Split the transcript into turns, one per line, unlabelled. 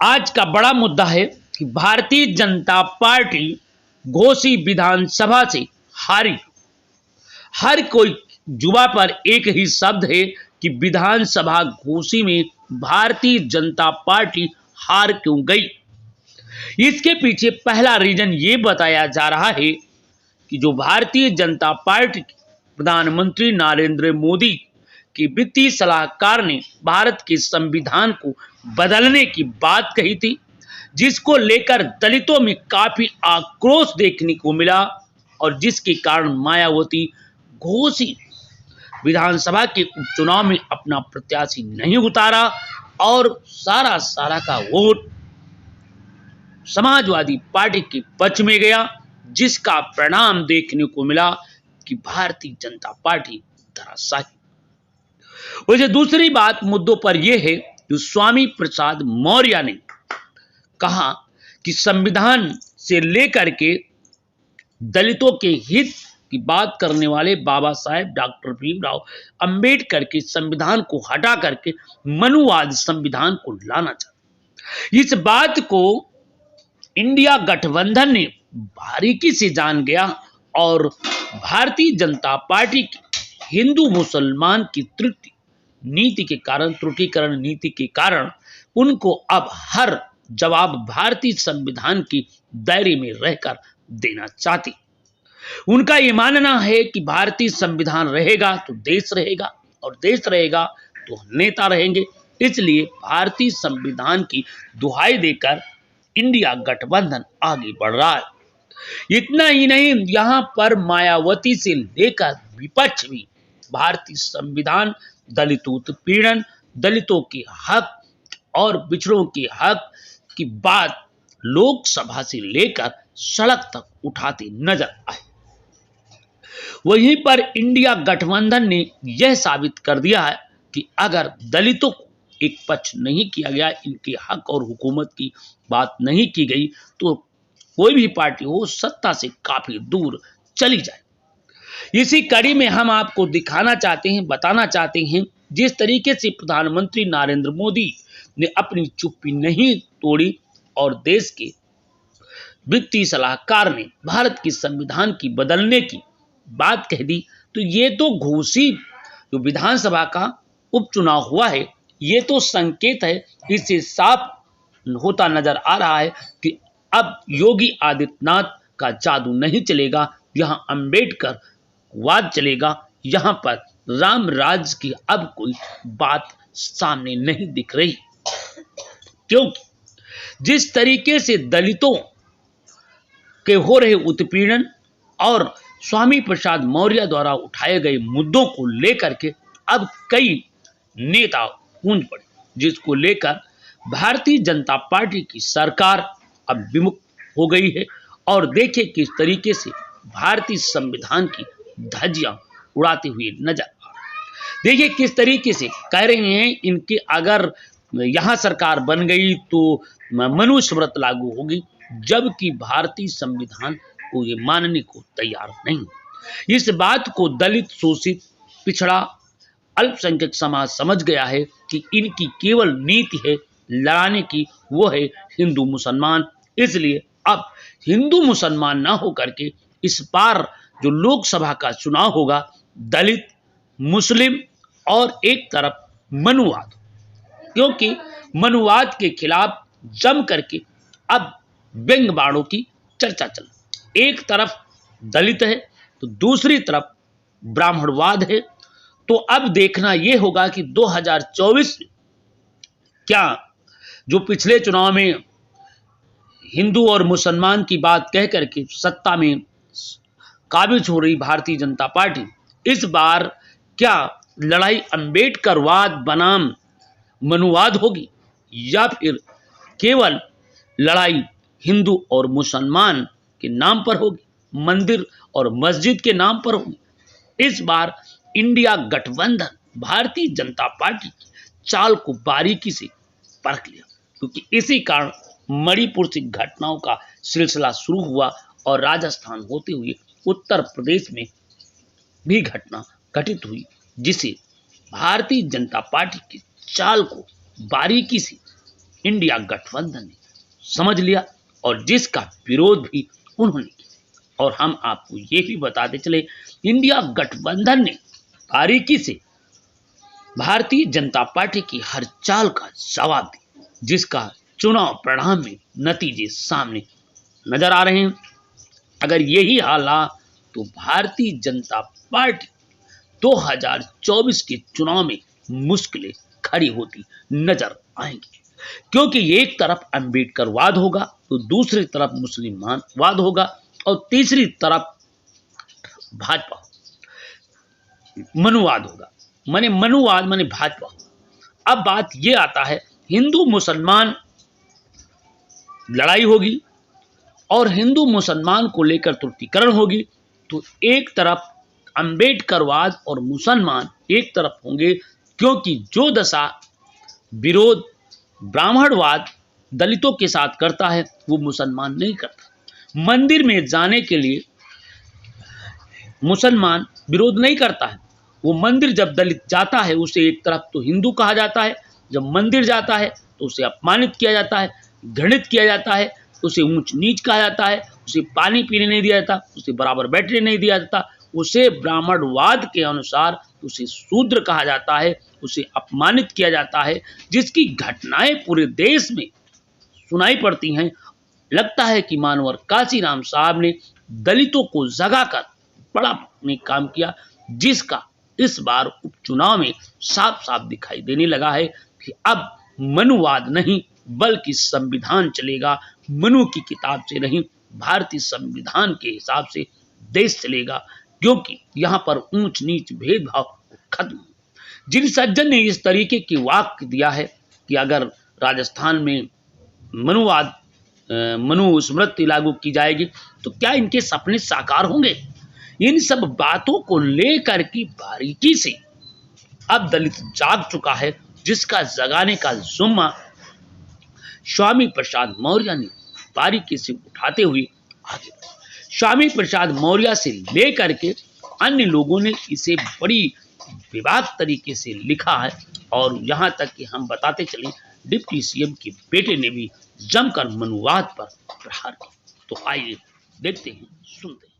आज का बड़ा मुद्दा है कि भारतीय जनता पार्टी घोसी विधानसभा से हारी। हर कोई जुबा पर एक ही शब्द है कि विधानसभा घोसी में भारतीय जनता पार्टी हार क्यों गई। इसके पीछे पहला रीजन ये बताया जा रहा है कि जो भारतीय जनता पार्टी के प्रधानमंत्री नरेंद्र मोदी के वित्तीय सलाहकार ने भारत के संविधान को बदलने की बात कही थी, जिसको लेकर दलितों में काफी आक्रोश देखने को मिला और जिसके कारण मायावती घोसी विधानसभा के उपचुनाव में अपना प्रत्याशी नहीं उतारा और सारा का वोट समाजवादी पार्टी के पक्ष में गया, जिसका परिणाम देखने को मिला कि भारतीय जनता पार्टी धराशायी। वैसे दूसरी बात मुद्दों पर यह है जो स्वामी प्रसाद मौर्य ने कहा कि संविधान से लेकर के दलितों के हित की बात करने वाले बाबा साहेब डॉक्टर भीमराव अंबेडकर के संविधान को हटा करके मनुवाद संविधान को लाना चाहते। इस बात को इंडिया गठबंधन ने बारीकी से जान गया और भारतीय जनता पार्टी की हिंदू मुसलमान की त्रुटिकरण नीति के कारण उनको अब हर जवाब भारतीय संविधान की दायरे में रहकर देना चाहती। उनका यह मानना है कि भारतीय संविधान रहेगा तो देश रहेगा और देश रहेगा तो नेता रहेंगे। इसलिए भारतीय संविधान की दुहाई देकर इंडिया गठबंधन आगे बढ़ रहा है। इतना ही नहीं, यहां पर मायावती से लेकर विपक्ष भी भारतीय संविधान, दलित उत्पीड़न, दलितों के हक और पिछड़ों के हक की बात लोकसभा से लेकर सड़क तक उठाते नजर आए। वहीं पर इंडिया गठबंधन ने यह साबित कर दिया है कि अगर दलितों को एक पक्ष नहीं किया गया, इनके हक और हुकूमत की बात नहीं की गई, तो कोई भी पार्टी हो सत्ता से काफी दूर चली जाए। इसी कड़ी में हम आपको दिखाना चाहते हैं, बताना चाहते हैं, जिस तरीके से प्रधानमंत्री नरेंद्र मोदी ने अपनी चुप्पी नहीं तोड़ी और देश के वित्तीय सलाहकार ने भारत के संविधान की बदलने की बात कह दी, तो ये तो घोसी जो विधानसभा का उपचुनाव हुआ है, ये तो संकेत है, इससे साफ होता नजर आ रहा है कि अब योगी आदित्यनाथ का जादू नहीं चलेगा, यहां अंबेडकर वाद चलेगा, यहां पर राम राज की अब कोई बात सामने नहीं दिख रही। क्योंकि जिस तरीके से दलितों के हो रहे उत्पीड़न और स्वामी प्रसाद मौर्य द्वारा उठाए गए मुद्दों को लेकर के अब कई नेता गूंज पड़े, जिसको लेकर भारतीय जनता पार्टी की सरकार अब विमुख हो गई है। और देखिए किस तरीके से भारतीय संविधान की धज्जियां उड़ाते हुए नजर आ रहे। देखिए किस तरीके से कह रहे हैं इनके अगर यहां सरकार बन गई तो मनुस्मृति लागू होगी, जबकि भारतीय संविधान को ये मानने को तैयार नहीं। इस बात को दलित, शोषित, पिछड़ा, अल्पसंख्यक समाज समझ गया है कि इनकी केवल नीति है लड़ाने की, वो है हिंदू मुसलमान। इसलिए अब हिंदू मुसलमान ना होकर के इस बार जो लोकसभा का चुनाव होगा, दलित, मुस्लिम और एक तरफ मनुवाद, क्योंकि मनुवाद के खिलाफ जम करके अब व्यंग बाणों की चर्चा चल। एक तरफ दलित है तो दूसरी तरफ ब्राह्मणवाद है। तो अब देखना यह होगा कि 2024 में क्या जो पिछले चुनाव में हिंदू और मुसलमान की बात कह करके सत्ता में काबिज हो रही भारतीय जनता पार्टी, इस बार क्या लड़ाई अंबेडकरवाद बनाम मनुवाद होगी या फिर केवल लड़ाई हिंदू और मुसलमान के नाम पर होगी, मंदिर और मस्जिद के नाम पर होगी। इस बार इंडिया गठबंधन भारतीय जनता पार्टी की चाल को बारीकी से परख लिया, क्योंकि इसी कारण मणिपुर से घटनाओं का सिलसिला शुरू हुआ और राजस्थान होते हुए उत्तर प्रदेश में भी घटना घटित हुई, जिसे भारतीय जनता पार्टी की चाल को बारीकी से इंडिया गठबंधन ने समझ लिया और जिसका विरोध भी उन्होंने किया। और हम आपको ये भी बताते चले, इंडिया गठबंधन ने बारीकी से भारतीय जनता पार्टी की हर चाल का जवाब दिया, जिसका चुनाव परिणाम में नतीजे सामने नजर आ रहे हैं। अगर यही हाल रहा तो भारतीय जनता पार्टी 2024 के चुनाव में मुश्किलें खड़ी होती नजर आएंगी, क्योंकि एक तरफ अंबेडकरवाद होगा तो दूसरी तरफ मुसलमानवाद होगा और तीसरी तरफ भाजपा मनुवाद होगा। मनुवाद माने भाजपा। अब बात यह आता है, हिंदू मुसलमान लड़ाई होगी और हिंदू मुसलमान को लेकर तुष्टीकरण होगी, तो एक तरफ अंबेडकरवाद और मुसलमान एक तरफ होंगे, क्योंकि जो दशा विरोध ब्राह्मणवाद दलितों के साथ करता है वो मुसलमान नहीं करता। मंदिर में जाने के लिए मुसलमान विरोध नहीं करता है, वो मंदिर जब दलित जाता है उसे एक तरफ तो हिंदू कहा जाता है, जब मंदिर जाता है तो उसे अपमानित किया जाता है, घृणित किया जाता है, उसे ऊंच नीच कहा जाता है, उसे पानी पीने नहीं दिया जाता, उसे बराबर बैठने नहीं दिया जाता, उसे ब्राह्मणवाद के अनुसार उसे शूद्र कहा जाता है, उसे अपमानित किया जाता है, जिसकी घटनाएं पूरे देश में सुनाई पड़ती हैं। लगता है कि मानवर काशीराम साहब ने दलितों को जगाकर बड़ा काम किया, जिसका इस बार उपचुनाव में साफ साफ दिखाई देने लगा है कि अब मनुवाद नहीं बल्कि संविधान चलेगा। मनु की किताब से नहीं, भारतीय संविधान के हिसाब से देश चलेगा, क्योंकि यहां पर ऊंच नीच भेदभाव खत्म। जिन सज्जन ने इस तरीके की वाक्य दिया है कि अगर राजस्थान में मनु स्मृति लागू की जाएगी तो क्या इनके सपने साकार होंगे? इन सब बातों को लेकर की बारीकी से अब दलित जाग चुका है, जिसका जगाने का जुम्मा स्वामी प्रसाद मौर्य ने बारीकी से उठाते हुए आगे बढ़े। स्वामी प्रसाद मौर्य से लेकर के अन्य लोगों ने इसे बड़ी विवाद तरीके से लिखा है, और यहां तक कि हम बताते चले डिप्टी सीएम के बेटे ने भी जमकर मनुवाद पर प्रहार किया। तो आइए देखते हैं, सुनते हैं।